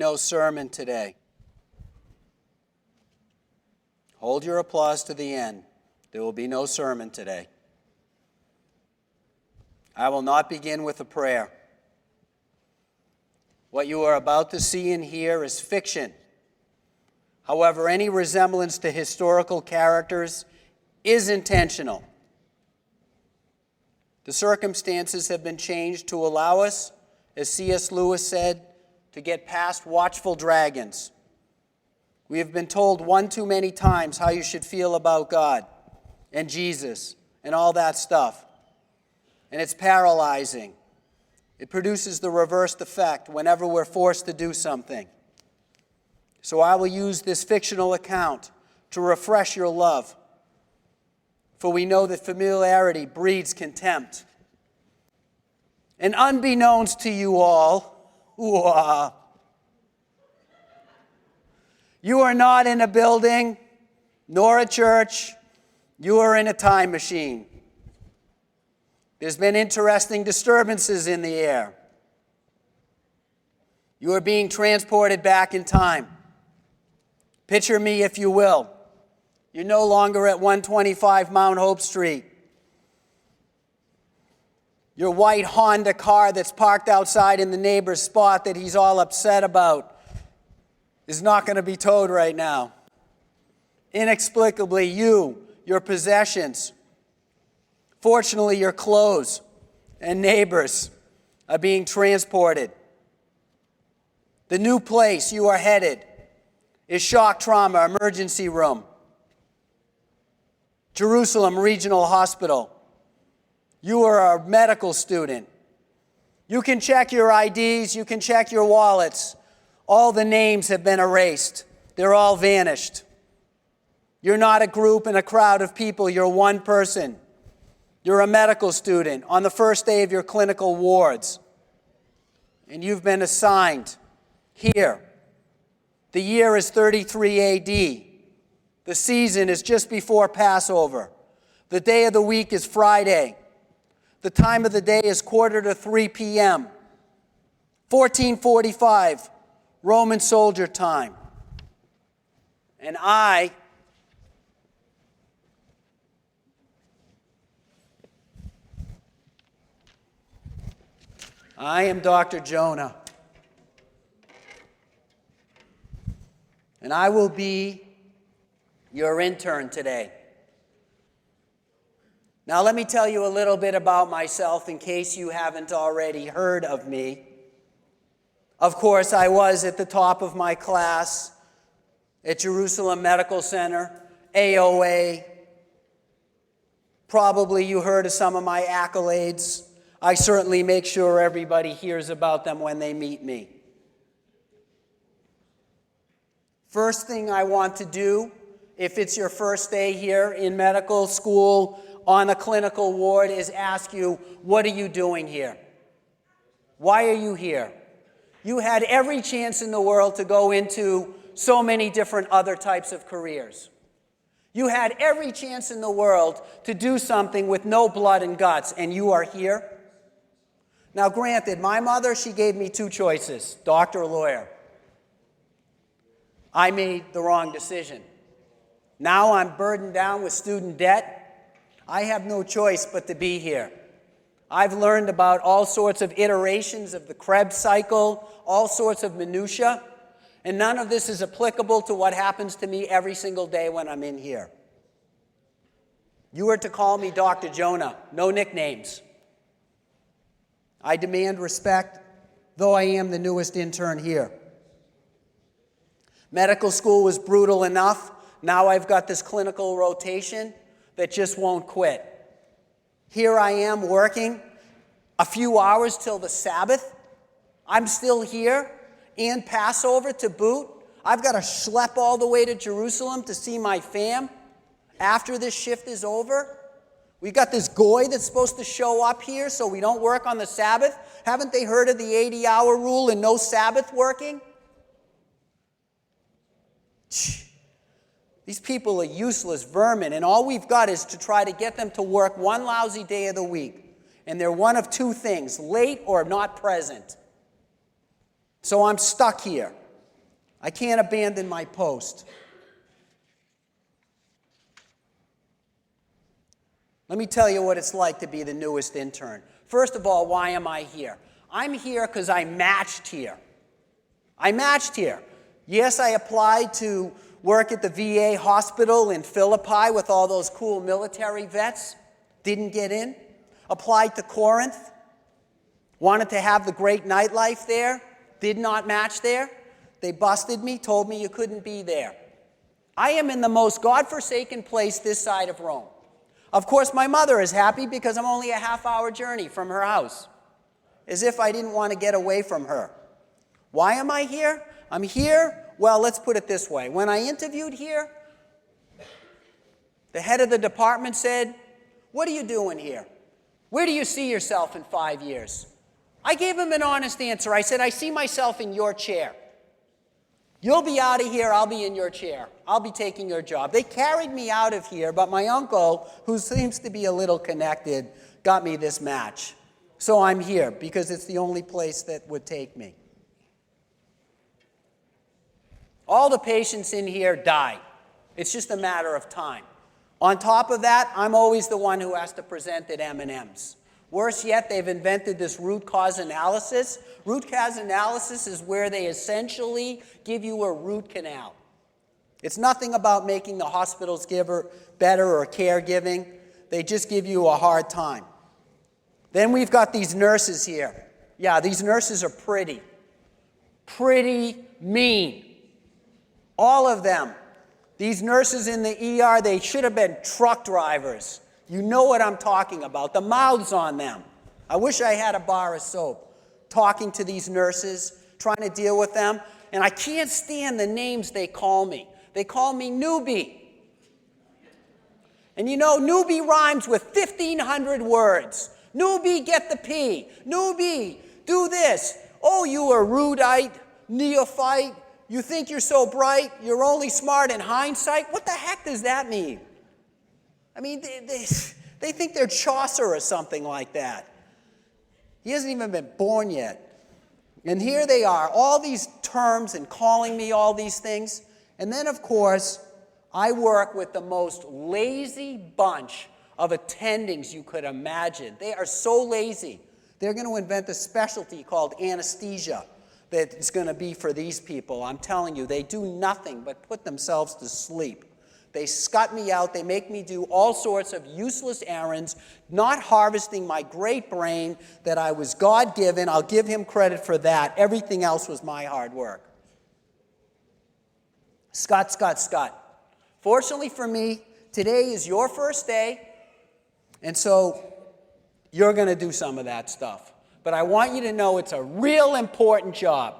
no sermon today. Hold your applause to the end. There will be no sermon today. I will not begin with a prayer. What you are about to see and hear is fiction. However, any resemblance to historical characters is intentional. The circumstances have been changed to allow us, as C.S. Lewis said, to get past watchful dragons. We have been told one too many times how you should feel about God and Jesus and all that stuff. And it's paralyzing. It produces the reversed effect whenever we're forced to do something. So I will use this fictional account to refresh your love. For we know that familiarity breeds contempt. And unbeknownst to you all, you are not in a building, nor a church. You are in a time machine. There's been interesting disturbances in the air. You are being transported back in time. Picture me, if you will. You're no longer at 125 Mount Hope Street. Your white Honda car that's parked outside in the neighbor's spot that he's all upset about is not going to be towed right now. Inexplicably, your possessions, fortunately your clothes and neighbors are being transported. The new place you are headed is shock trauma emergency room. Jerusalem Regional Hospital. You are a medical student. You can check your IDs, you can check your wallets. All the names have been erased. They're all vanished. You're not a group and a crowd of people, you're one person. You're a medical student on the first day of your clinical wards. And you've been assigned here. The year is 33 AD. The season is just before Passover. The day of the week is Friday. The time of the day is 2:45 p.m. 1445, Roman soldier time. And I am Dr. Jonah. And I will be your intern today. Now let me tell you a little bit about myself in case you haven't already heard of me. Of course, I was at the top of my class at Jerusalem Medical Center, AOA. Probably you heard of some of my accolades. I certainly make sure everybody hears about them when they meet me. First thing I want to do, if it's your first day here in medical school on a clinical ward, is ask you, what are you doing here? Why are you here? You had every chance in the world to go into so many different other types of careers. You had every chance in the world to do something with no blood and guts, and you are here? Now, granted, my mother, she gave me two choices, doctor or lawyer. I made the wrong decision. Now I'm burdened down with student debt. I have no choice but to be here. I've learned about all sorts of iterations of the Krebs cycle, all sorts of minutia, and none of this is applicable to what happens to me every single day when I'm in here. You are to call me Dr. Jonah, no nicknames. I demand respect, though I am the newest intern here. Medical school was brutal enough. Now I've got this clinical rotation that just won't quit. Here I am working a few hours till the Sabbath. I'm still here, and Passover to boot. I've got to schlep all the way to Jerusalem to see my fam after this shift is over. We've got this goy that's supposed to show up here so we don't work on the Sabbath. Haven't they heard of the 80-hour rule and no Sabbath working? These people are useless vermin, and all we've got is to try to get them to work one lousy day of the week. And they're one of two things, late or not present. So I'm stuck here. I can't abandon my post. Let me tell you what it's like to be the newest intern. First of all, why am I here? I'm here because I matched here. I matched here. Yes, I applied to work at the VA hospital in Philippi with all those cool military vets. Didn't get in. Applied to Corinth. Wanted to have the great nightlife there. Did not match there. They busted me, told me you couldn't be there. I am in the most godforsaken place this side of Rome. Of course, my mother is happy because I'm only a half-hour journey from her house. As if I didn't want to get away from her. Why am I here? I'm here, well, let's put it this way. When I interviewed here, the head of the department said, "What are you doing here? Where do you see yourself in 5 years?" I gave him an honest answer. I said, "I see myself in your chair. You'll be out of here, I'll be in your chair. I'll be taking your job." They carried me out of here, but my uncle, who seems to be a little connected, got me this match. So I'm here because it's the only place that would take me. All the patients in here die. It's just a matter of time. On top of that, I'm always the one who has to present at M&Ms. Worse yet, they've invented this root cause analysis. Root cause analysis is where they essentially give you a root canal. It's nothing about making the hospital's giver better or caregiving. They just give you a hard time. Then we've got these nurses here. Yeah, these nurses are pretty mean. All of them. These nurses in the ER, they should have been truck drivers. You know what I'm talking about. The mouths on them. I wish I had a bar of soap. Talking to these nurses, trying to deal with them. And I can't stand the names they call me. They call me newbie. And you know, newbie rhymes with 1,500 words. Newbie, get the P. Newbie, do this. Oh, you erudite, neophyte. You think you're so bright, you're only smart in hindsight? What the heck does that mean? I mean, they think they're Chaucer or something like that. He hasn't even been born yet. And here they are, all these terms and calling me all these things. And then, of course, I work with the most lazy bunch of attendings you could imagine. They are so lazy. They're going to invent a specialty called anesthesia that is going to be for these people. I'm telling you, they do nothing but put themselves to sleep. They scut me out. They make me do all sorts of useless errands, not harvesting my great brain that I was God-given. I'll give him credit for that. Everything else was my hard work. Scut. Fortunately for me, today is your first day, and so you're going to do some of that stuff. But I want you to know it's a real important job,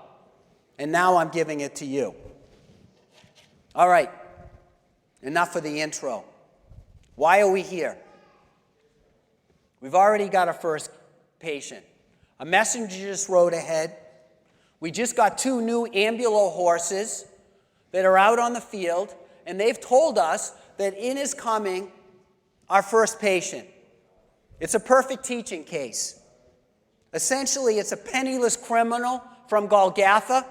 and now I'm giving it to you. All right. Enough of the intro. Why are we here? We've already got our first patient. A messenger just rode ahead. We just got 2 new ambulo horses that are out on the field, and they've told us that in is coming our first patient. It's a perfect teaching case. Essentially, it's a penniless criminal from Golgotha.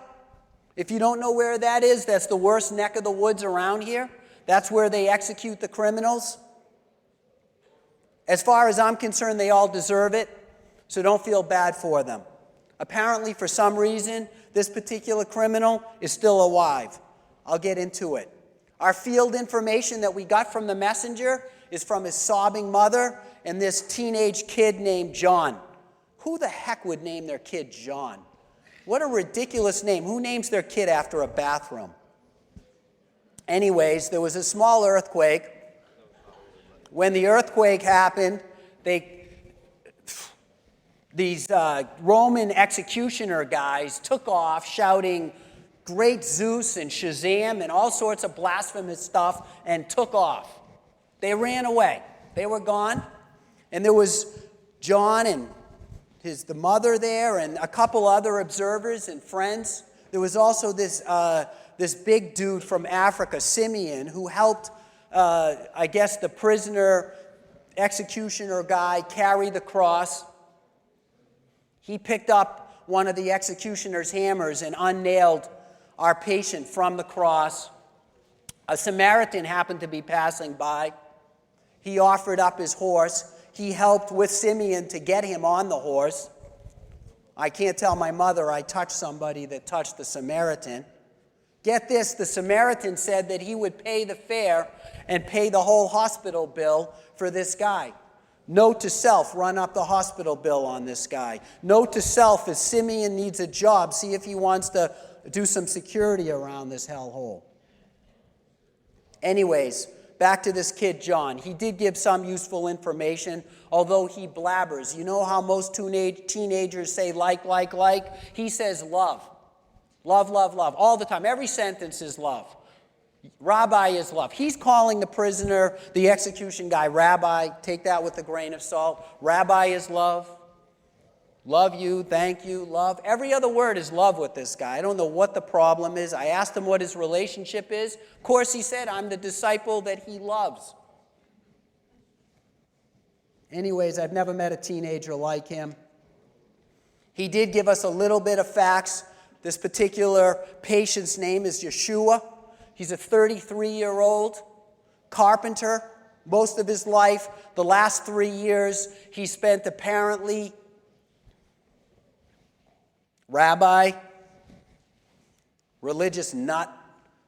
If you don't know where that is, that's the worst neck of the woods around here. That's where they execute the criminals. As far as I'm concerned, they all deserve it, so don't feel bad for them. Apparently, for some reason, this particular criminal is still alive. I'll get into it. Our field information that we got from the messenger is from his sobbing mother and this teenage kid named John. Who the heck would name their kid John? What a ridiculous name. Who names their kid after a bathroom? Anyways, there was a small earthquake. When the earthquake happened, these Roman executioner guys took off shouting, "Great Zeus" and Shazam and all sorts of blasphemous stuff and took off. They ran away. They were gone. And there was John and the mother there and a couple other observers and friends. There was also this big dude from Africa, Simeon, who helped, I guess, the prisoner executioner guy carry the cross. He picked up one of the executioner's hammers and unnailed our patient from the cross. A Samaritan happened to be passing by. He offered up his horse. He helped with Simeon to get him on the horse. I can't tell my mother I touched somebody that touched the Samaritan. Get this, the Samaritan said that he would pay the fare and pay the whole hospital bill for this guy. Note to self, run up the hospital bill on this guy. Note to self, if Simeon needs a job, see if he wants to do some security around this hellhole. Anyways, back to this kid, John. He did give some useful information, although he blabbers. You know how most teenagers say like? He says love. Love, love, love, all the time. Every sentence is love. Rabbi is love. He's calling the prisoner, the execution guy, Rabbi. Take that with a grain of salt. Rabbi is love. Love you, thank you, love. Every other word is love with this guy. I don't know what the problem is. I asked him what his relationship is. Of course, he said, I'm the disciple that he loves. Anyways, I've never met a teenager like him. He did give us a little bit of facts. This particular patient's name is Yeshua. He's a 33-year-old carpenter. Most of his life, the last 3 years, he spent apparently rabbi, religious nut.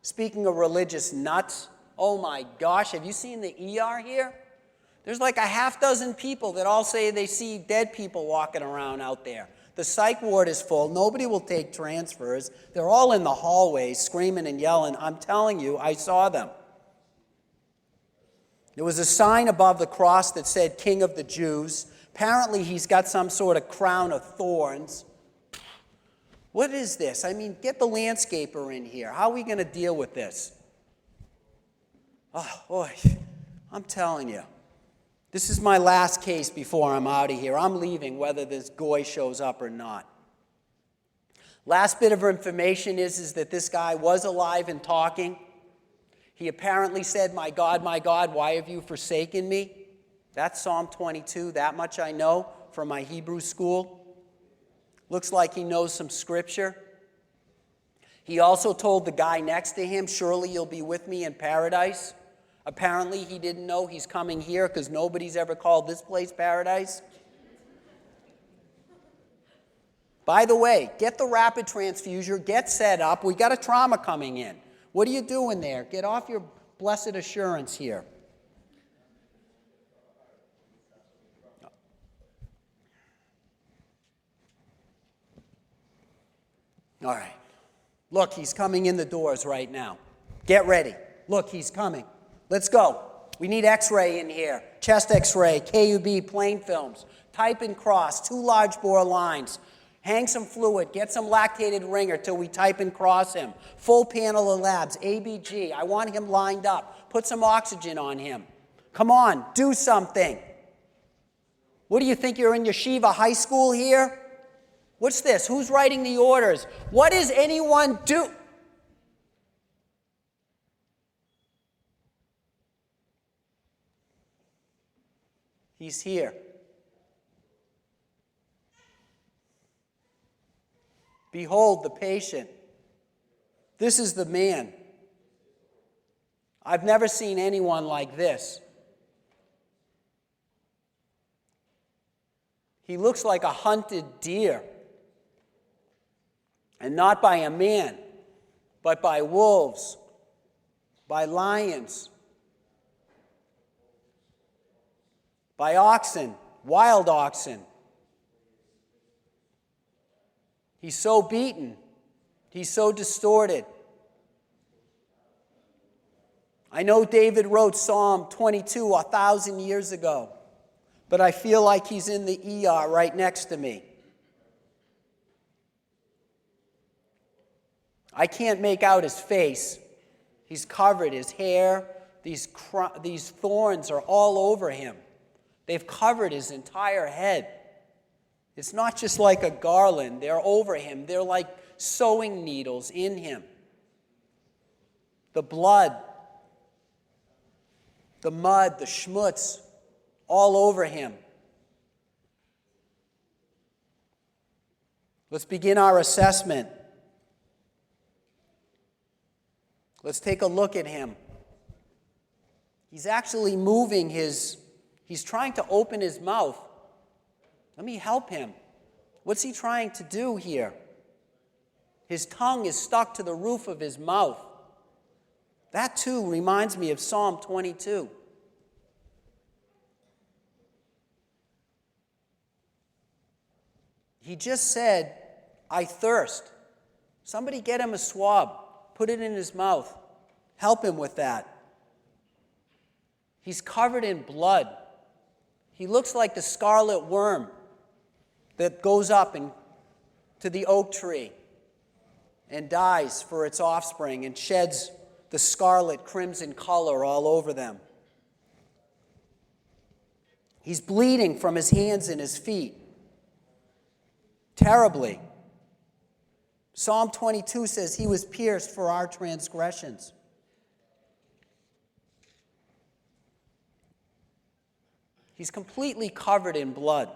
Speaking of religious nuts, oh my gosh, have you seen the ER here? There's like a half dozen people that all say they see dead people walking around out there. The psych ward is full. Nobody will take transfers. They're all in the hallways screaming and yelling. I'm telling you, I saw them. There was a sign above the cross that said, King of the Jews. Apparently, he's got some sort of crown of thorns. What is this? I mean, get the landscaper in here. How are we going to deal with this? Oh, boy, I'm telling you. This is my last case before I'm out of here. I'm leaving whether this goy shows up or not. Last bit of information is that this guy was alive and talking. He apparently said, my God, why have you forsaken me? That's Psalm 22. That much I know from my Hebrew school. Looks like he knows some scripture. He also told the guy next to him, surely you'll be with me in paradise. Apparently, he didn't know he's coming here because nobody's ever called this place paradise. By the way, get the rapid transfusion, get set up. We got a trauma coming in. What are you doing there? Get off your blessed assurance here. All right. Look, he's coming in the doors right now. Get ready. Look, he's coming. Let's go. We need x-ray in here. Chest x-ray, KUB, plain films. Type and cross, 2 large bore lines. Hang some fluid. Get some lactated ringer till we type and cross him. Full panel of labs, ABG. I want him lined up. Put some oxygen on him. Come on, do something. What do you think, you're in Yeshiva High School here? What's this? Who's writing the orders? What does anyone do? He's here. Behold the patient. This is the man. I've never seen anyone like this. He looks like a hunted deer. And not by a man, but by wolves, by lions, by oxen, wild oxen. He's so beaten. He's so distorted. I know David wrote Psalm 22 1,000 years ago, but I feel like he's in the ER right next to me. I can't make out his face. He's covered. His hair, these thorns are all over him. They've covered his entire head. It's not just like a garland. They're over him. They're like sewing needles in him. The blood, the mud, the schmutz, all over him. Let's begin our assessment. Let's take a look at him. He's actually moving he's trying to open his mouth. Let me help him. What's he trying to do here? His tongue is stuck to the roof of his mouth. That too reminds me of Psalm 22. He just said, I thirst. Somebody get him a swab. Put it in his mouth. Help him with that. He's covered in blood. He looks like the scarlet worm that goes up to the oak tree and dies for its offspring and sheds the scarlet crimson color all over them. He's bleeding from his hands and his feet terribly. Psalm 22 says he was pierced for our transgressions. He's completely covered in blood.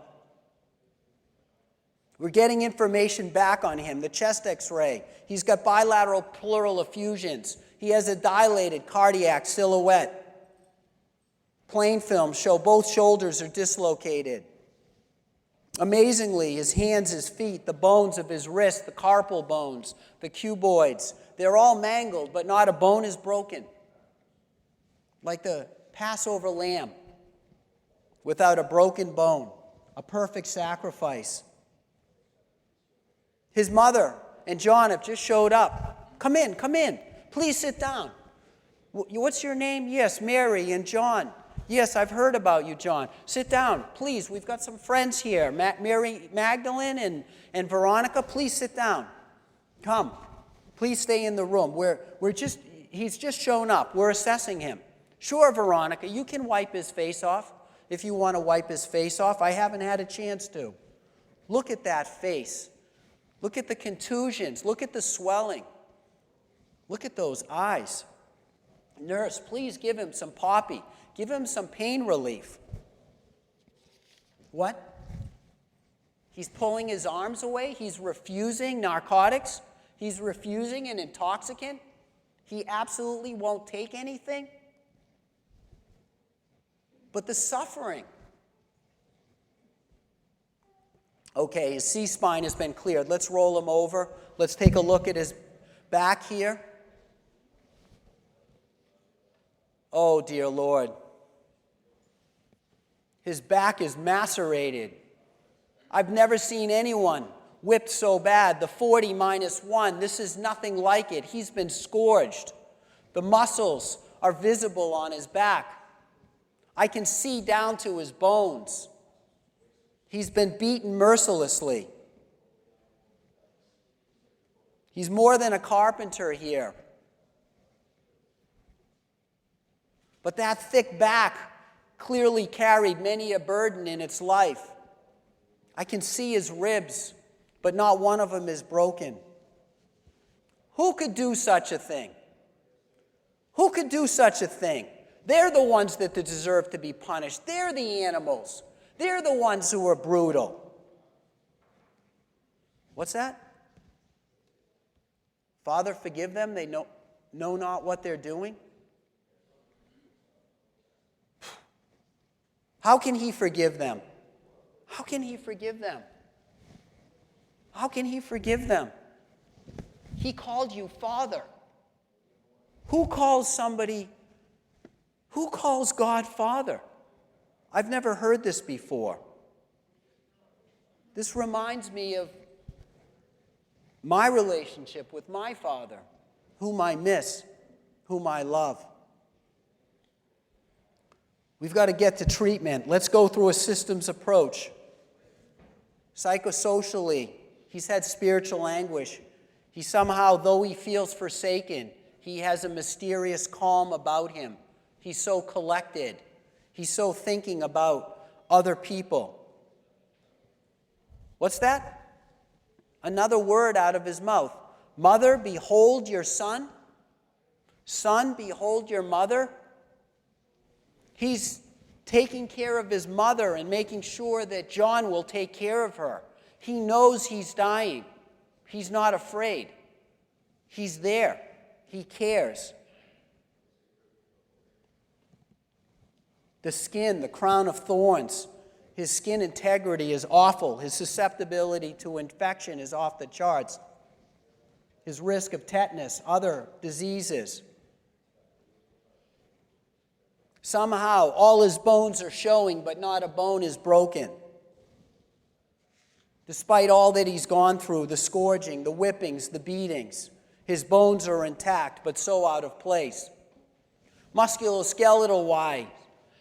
We're getting information back on him. The chest x-ray. He's got bilateral pleural effusions. He has a dilated cardiac silhouette. Plain films show both shoulders are dislocated. Amazingly, his hands, his feet, the bones of his wrist, the carpal bones, the cuboids, they're all mangled, but not a bone is broken. Like the Passover lamb without a broken bone, a perfect sacrifice. His mother and John have just showed up. Come in. Please sit down. What's your name? Yes, Mary and John. Yes, I've heard about you, John. Sit down, please. We've got some friends here. Mary Magdalene and Veronica, please sit down. Come. Please stay in the room. He's just shown up. We're assessing him. Sure, Veronica, you can wipe his face off if you want to wipe his face off. I haven't had a chance to. Look at that face. Look at the contusions. Look at the swelling. Look at those eyes. Nurse, please give him some poppy. Give him some pain relief. What? He's pulling his arms away? He's refusing narcotics? He's refusing an intoxicant? He absolutely won't take anything? But the suffering. Okay, his C-spine has been cleared. Let's roll him over. Let's take a look at his back here. Oh, dear Lord. His back is macerated. I've never seen anyone whipped so bad. The 40 minus 1, this is nothing like it. He's been scourged. The muscles are visible on his back. I can see down to his bones. He's been beaten mercilessly. He's more than a carpenter here. But that thick back clearly carried many a burden in its life. I can see his ribs, but not one of them is broken. Who could do such a thing? Who could do such a thing? They're the ones that deserve to be punished. They're the animals. They're the ones who are brutal. What's that? Father, forgive them. They know not what they're doing. How can he forgive them? How can he forgive them? How can he forgive them? He called you Father. Who calls God Father? I've never heard this before. This reminds me of my relationship with my Father, whom I miss, whom I love. We've got to get to treatment. Let's go through a systems approach. Psychosocially, he's had spiritual anguish. He somehow, though he feels forsaken, he has a mysterious calm about him. He's so collected. He's so thinking about other people. What's that? Another word out of his mouth. Mother, behold your son. Son, behold your mother. He's taking care of his mother and making sure that John will take care of her. He knows he's dying. He's not afraid. He's there. He cares. The skin, the crown of thorns, his skin integrity is awful. His susceptibility to infection is off the charts. His risk of tetanus, other diseases. Somehow, all his bones are showing, but not a bone is broken. Despite all that he's gone through, the scourging, the whippings, the beatings, his bones are intact, but so out of place. Musculoskeletal-wise,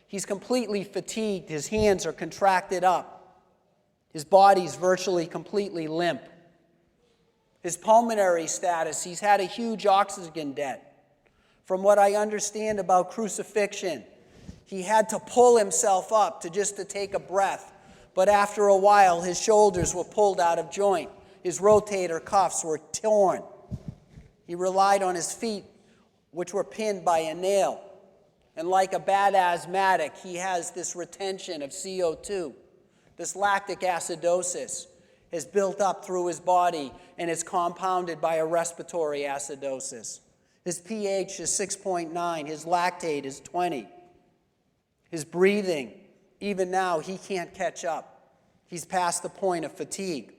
he's completely fatigued. His hands are contracted up. His body's virtually completely limp. His pulmonary status, he's had a huge oxygen debt. From what I understand about crucifixion, he had to pull himself up to take a breath. But after a while, his shoulders were pulled out of joint. His rotator cuffs were torn. He relied on his feet, which were pinned by a nail. And like a bad asthmatic, he has this retention of CO2. This lactic acidosis has built up through his body and is compounded by a respiratory acidosis. His pH is 6.9. His lactate is 20. His breathing, even now, he can't catch up. He's past the point of fatigue.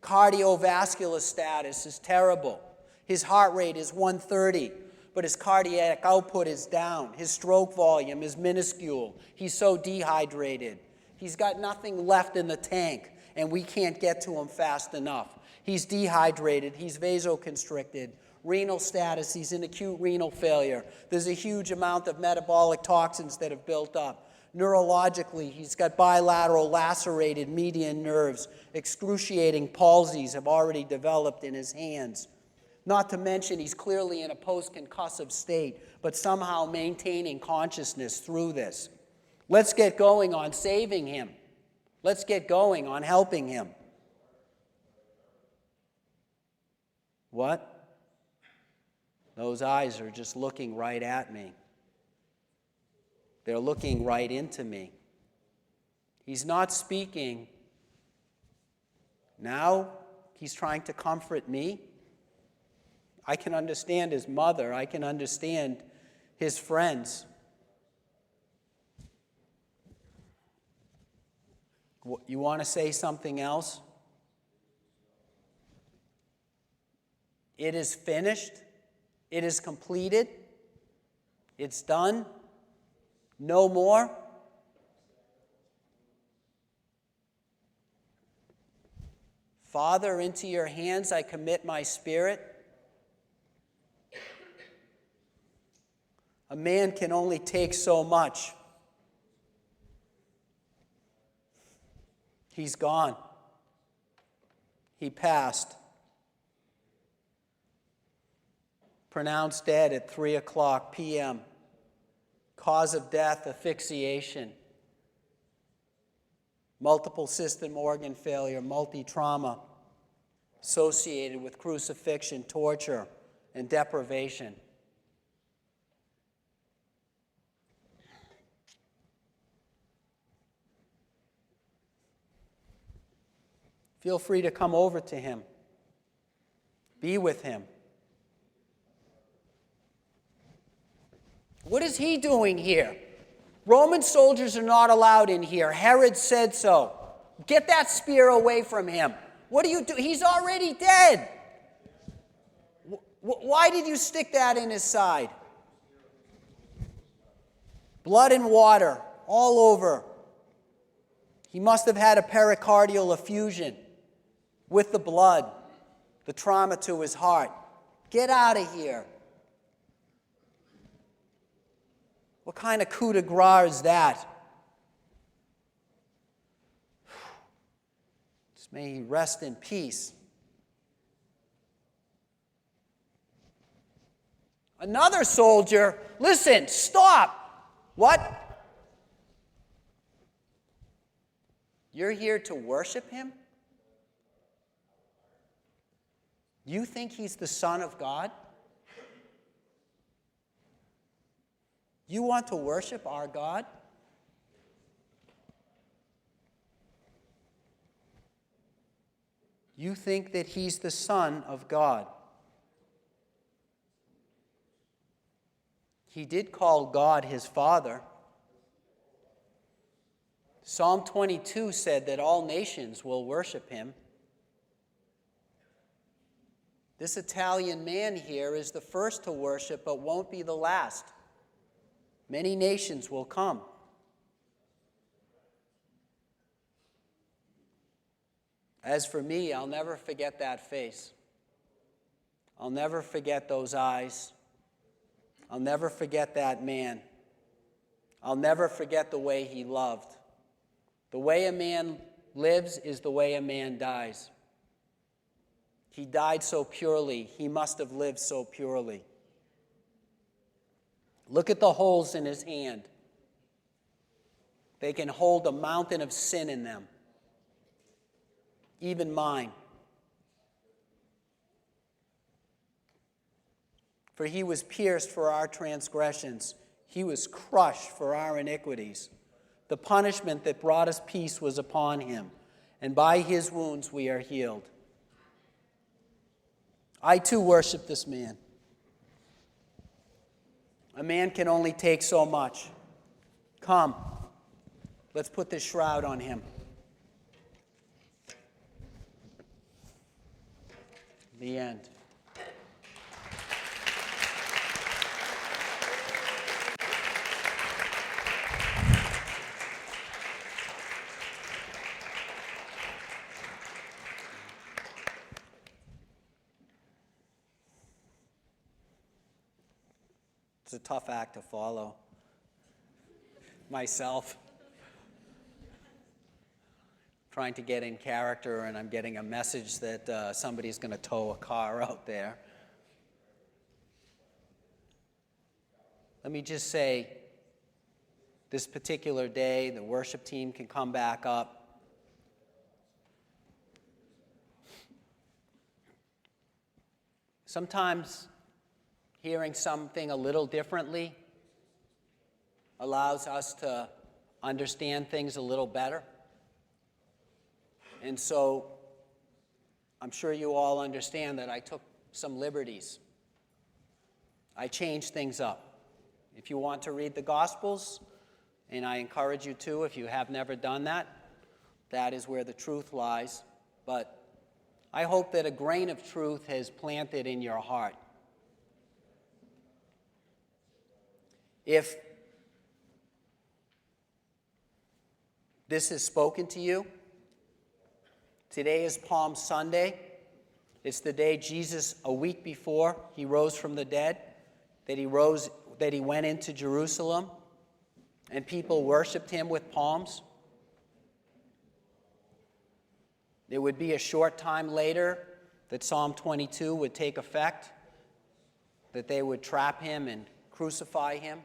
Cardiovascular status is terrible. His heart rate is 130, but his cardiac output is down. His stroke volume is minuscule. He's so dehydrated. He's got nothing left in the tank, and we can't get to him fast enough. He's dehydrated. He's vasoconstricted. Renal status, he's in acute renal failure. There's a huge amount of metabolic toxins that have built up. Neurologically, he's got bilateral lacerated median nerves. Excruciating palsies have already developed in his hands. Not to mention, he's clearly in a post-concussive state, but somehow maintaining consciousness through this. Let's get going on saving him. Let's get going on helping him. What? Those eyes are just looking right at me. They're looking right into me. He's not speaking. Now he's trying to comfort me. I can understand his mother. I can understand his friends. You want to say something else? It is finished. It is completed. It's done. No more. Father, into your hands I commit my spirit. A man can only take so much. He's gone. He passed. Pronounced dead at 3:00 p.m. Cause of death, asphyxiation. Multiple system organ failure, multi-trauma associated with crucifixion, torture, and deprivation. Feel free to come over to him. Be with him. What is he doing here? Roman soldiers are not allowed in here. Herod said so. Get that spear away from him. What do you do? He's already dead. Why did you stick that in his side? Blood and water all over. He must have had a pericardial effusion with the blood, the trauma to his heart. Get out of here. What kind of coup de grace is that? Just may he rest in peace. Another soldier, listen, stop. What? You're here to worship him? You think he's the Son of God? You want to worship our God? You think that he's the Son of God? He did call God his Father. Psalm 22 said that all nations will worship him. This Italian man here is the first to worship, but won't be the last. Many nations will come. As for me, I'll never forget that face. I'll never forget those eyes. I'll never forget that man. I'll never forget the way he loved. The way a man lives is the way a man dies. He died so purely. He must have lived so purely. Look at the holes in his hand. They can hold a mountain of sin in them. Even mine. For he was pierced for our transgressions. He was crushed for our iniquities. The punishment that brought us peace was upon him, and by his wounds we are healed. I too worship this man. A man can only take so much. Come, let's put this shroud on him. The end. It's a tough act to follow. Myself. Trying to get in character, and I'm getting a message that somebody's going to tow a car out there. Let me just say, this particular day, the worship team can come back up. Sometimes hearing something a little differently allows us to understand things a little better. And so I'm sure you all understand that I took some liberties. I changed things up. If you want to read the Gospels, and I encourage you to, if you have never done that, that is where the truth lies. But I hope that a grain of truth has planted in your heart. If this has spoken to you, today is Palm Sunday. It's the day Jesus, a week before he rose from the dead, that he went into Jerusalem, and people worshiped him with palms. It would be a short time later that Psalm 22 would take effect, that they would trap him and crucify him.